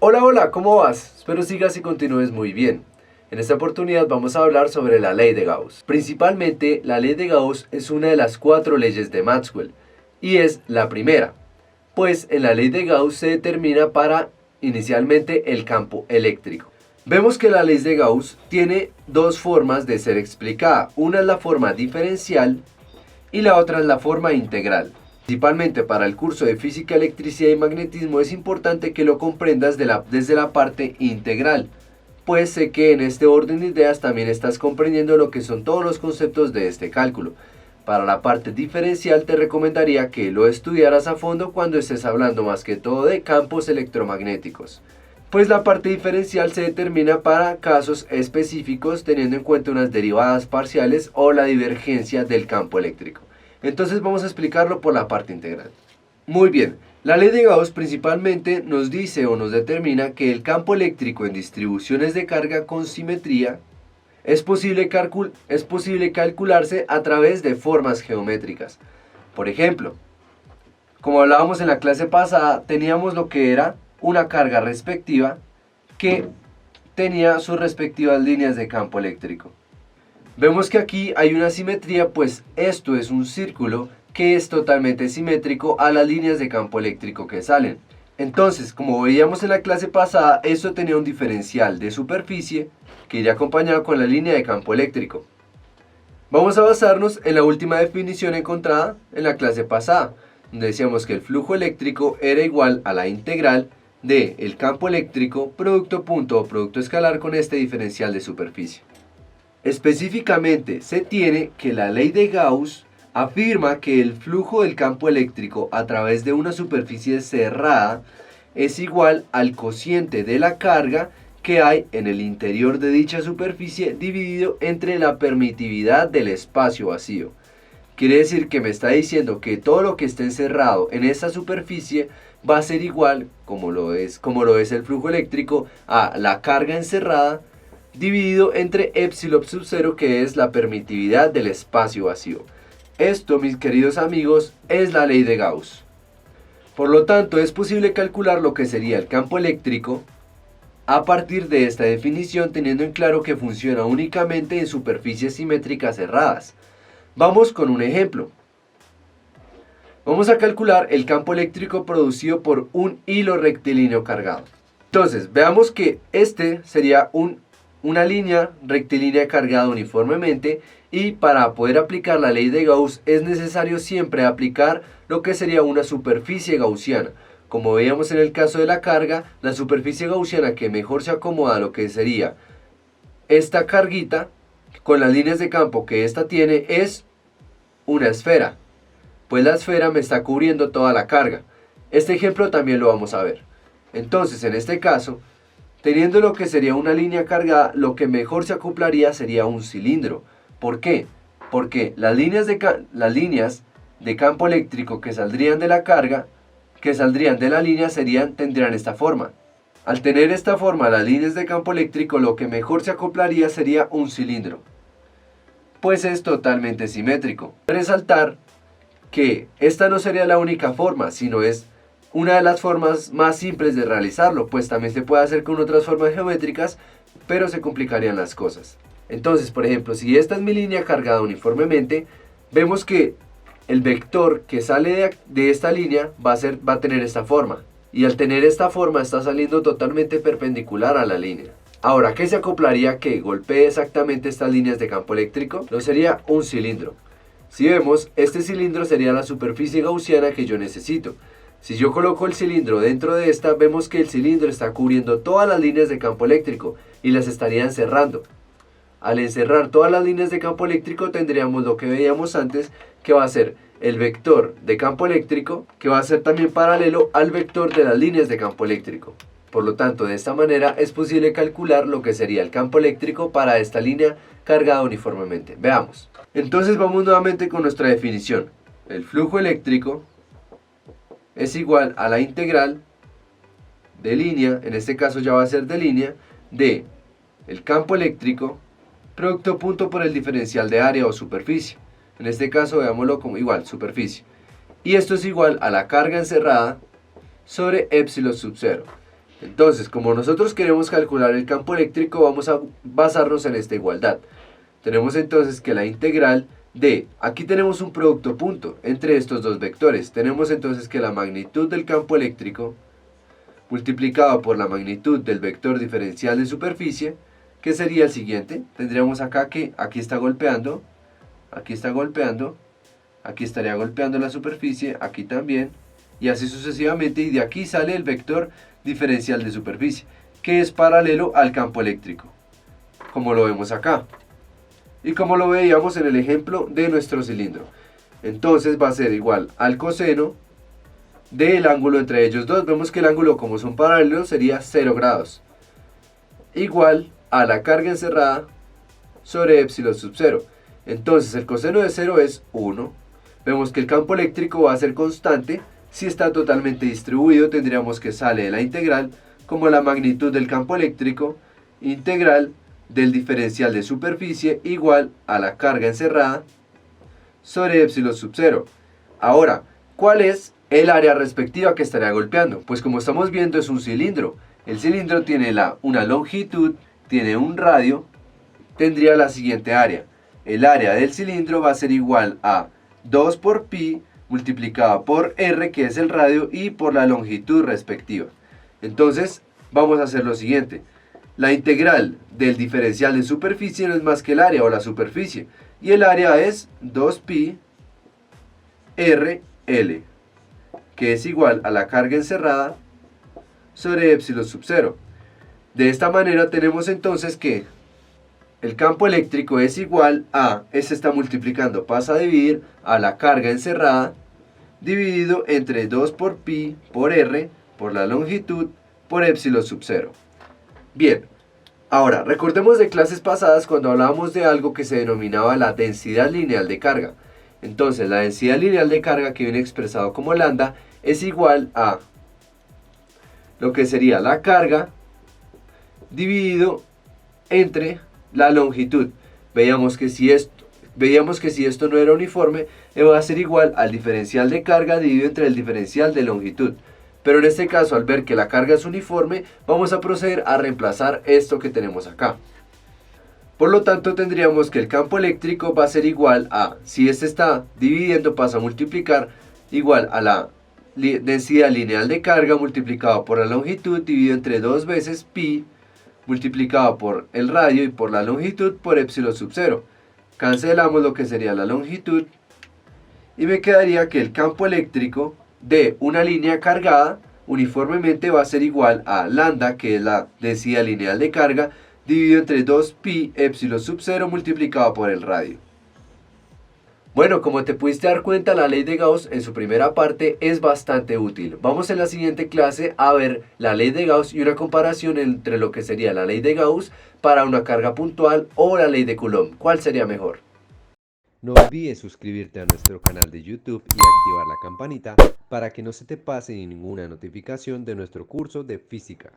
Hola, hola, ¿cómo vas? Espero sigas y continúes muy bien. En esta oportunidad vamos a hablar sobre la ley de Gauss. Principalmente, la ley de Gauss es una de las 4 leyes de Maxwell y es la primera, pues en la ley de Gauss se determina inicialmente el campo eléctrico. Vemos que la ley de Gauss tiene dos formas de ser explicada. Una es la forma diferencial y la otra es la forma integral. Principalmente para el curso de física, electricidad y magnetismo es importante que lo comprendas desde la parte integral, pues sé que en este orden de ideas también estás comprendiendo lo que son todos los conceptos de este cálculo. Para la parte diferencial te recomendaría que lo estudiaras a fondo cuando estés hablando más que todo de campos electromagnéticos, pues la parte diferencial se determina para casos específicos teniendo en cuenta unas derivadas parciales o la divergencia del campo eléctrico. Entonces vamos a explicarlo por la parte integral. Muy bien, la ley de Gauss principalmente nos dice o nos determina que el campo eléctrico en distribuciones de carga con simetría es posible calcularse a través de formas geométricas. Por ejemplo, como hablábamos en la clase pasada, teníamos lo que era una carga respectiva que tenía sus respectivas líneas de campo eléctrico. Vemos que aquí hay una simetría, pues esto es un círculo que es totalmente simétrico a las líneas de campo eléctrico que salen. Entonces, como veíamos en la clase pasada, esto tenía un diferencial de superficie que iría acompañado con la línea de campo eléctrico. Vamos a basarnos en la última definición encontrada en la clase pasada, donde decíamos que el flujo eléctrico era igual a la integral de el campo eléctrico producto punto o producto escalar con este diferencial de superficie. Específicamente, se tiene que la ley de Gauss afirma que el flujo del campo eléctrico a través de una superficie cerrada es igual al cociente de la carga que hay en el interior de dicha superficie dividido entre la permitividad del espacio vacío. Quiere decir que me está diciendo que todo lo que esté encerrado en esa superficie va a ser igual, como lo es el flujo eléctrico, a la carga encerrada dividido entre epsilon sub 0, que es la permitividad del espacio vacío. Esto, mis queridos amigos, es la ley de Gauss. Por lo tanto, es posible calcular lo que sería el campo eléctrico a partir de esta definición, teniendo en claro que funciona únicamente en superficies simétricas cerradas. Vamos con un ejemplo. Vamos a calcular el campo eléctrico producido por un hilo rectilíneo cargado. Entonces, veamos que este sería una línea rectilínea cargada uniformemente, y para poder aplicar la ley de Gauss es necesario siempre aplicar lo que sería una superficie gaussiana. Como veíamos en el caso de la carga, la superficie gaussiana que mejor se acomoda a lo que sería esta carguita con las líneas de campo que esta tiene es una esfera, pues la esfera me está cubriendo toda la carga. Este ejemplo también lo vamos a ver. Entonces, en este caso, teniendo lo que sería una línea cargada, lo que mejor se acoplaría sería un cilindro. ¿Por qué? Porque las líneas de campo eléctrico que saldrían de la carga, que saldrían de la línea, tendrían esta forma. Al tener esta forma las líneas de campo eléctrico, lo que mejor se acoplaría sería un cilindro, pues es totalmente simétrico. Resaltar que esta no sería la única forma, sino es una de las formas más simples de realizarlo, pues también se puede hacer con otras formas geométricas, pero se complicarían las cosas. Entonces, por ejemplo, si esta es mi línea cargada uniformemente, vemos que el vector que sale de esta línea va a tener esta forma, y al tener esta forma está saliendo totalmente perpendicular a la línea. Ahora, ¿qué se acoplaría que golpee exactamente estas líneas de campo eléctrico? Lo sería un cilindro. Si vemos, este cilindro sería la superficie gaussiana que yo necesito. Si yo coloco el cilindro dentro de esta, vemos que el cilindro está cubriendo todas las líneas de campo eléctrico y las estaría encerrando. Al encerrar todas las líneas de campo eléctrico tendríamos lo que veíamos antes, que va a ser el vector de campo eléctrico, que va a ser también paralelo al vector de las líneas de campo eléctrico. Por lo tanto, de esta manera es posible calcular lo que sería el campo eléctrico para esta línea cargada uniformemente. Veamos. Entonces vamos nuevamente con nuestra definición. El flujo eléctrico es igual a la integral de línea, en este caso ya va a ser de línea, de el campo eléctrico producto punto por el diferencial de área o superficie. En este caso veámoslo como igual, superficie. Y esto es igual a la carga encerrada sobre epsilon sub 0. Entonces, como nosotros queremos calcular el campo eléctrico, vamos a basarnos en esta igualdad. Tenemos entonces que la integral de, aquí tenemos un producto punto entre estos dos vectores. Tenemos entonces que la magnitud del campo eléctrico multiplicado por la magnitud del vector diferencial de superficie, que sería el siguiente. Tendríamos acá que aquí está golpeando, aquí estaría golpeando la superficie, aquí también, y así sucesivamente, y de aquí sale el vector diferencial de superficie, que es paralelo al campo eléctrico, como lo vemos acá, y como lo veíamos en el ejemplo de nuestro cilindro. Entonces va a ser igual al coseno del ángulo entre ellos dos. Vemos que el ángulo, como son paralelos, sería 0 grados, igual a la carga encerrada sobre epsilon sub 0. Entonces el coseno de 0 es 1. Vemos que el campo eléctrico va a ser constante. Si está totalmente distribuido, tendríamos que sale de la integral como la magnitud del campo eléctrico integral del diferencial de superficie igual a la carga encerrada sobre epsilon sub 0. Ahora, ¿cuál es el área respectiva que estaría golpeando? Pues como estamos viendo, es un cilindro. El cilindro tiene una longitud, tiene un radio, tendría la siguiente área. El área del cilindro va a ser igual a 2 por pi multiplicado por r, que es el radio, y por la longitud respectiva. Entonces vamos a hacer lo siguiente. La integral del diferencial de superficie no es más que el área o la superficie, y el área es 2pi rl, que es igual a la carga encerrada sobre epsilon sub 0. De esta manera tenemos entonces que el campo eléctrico es igual a, este está multiplicando, pasa a dividir a la carga encerrada, dividido entre 2 por pi por r, por la longitud, por epsilon sub 0. Bien, ahora recordemos de clases pasadas cuando hablábamos de algo que se denominaba la densidad lineal de carga. Entonces la densidad lineal de carga, que viene expresado como lambda, es igual a lo que sería la carga dividido entre la longitud. Veíamos que si esto no era uniforme, va a ser igual al diferencial de carga dividido entre el diferencial de longitud. Pero en este caso, al ver que la carga es uniforme, vamos a proceder a reemplazar esto que tenemos acá. Por lo tanto, tendríamos que el campo eléctrico va a ser igual a, si este está dividiendo, pasa a multiplicar, igual a la densidad lineal de carga multiplicado por la longitud dividido entre 2 veces pi multiplicado por el radio y por la longitud por epsilon sub 0. Cancelamos lo que sería la longitud y me quedaría que el campo eléctrico de una línea cargada uniformemente va a ser igual a lambda, que es la densidad lineal de carga, dividido entre 2pi epsilon sub 0 multiplicado por el radio. Bueno, como te pudiste dar cuenta, la ley de Gauss en su primera parte es bastante útil. Vamos en la siguiente clase a ver la ley de Gauss y una comparación entre lo que sería la ley de Gauss para una carga puntual o la ley de Coulomb. ¿Cuál sería mejor? No olvides suscribirte a nuestro canal de YouTube y activar la campanita para que no se te pase ninguna notificación de nuestro curso de física.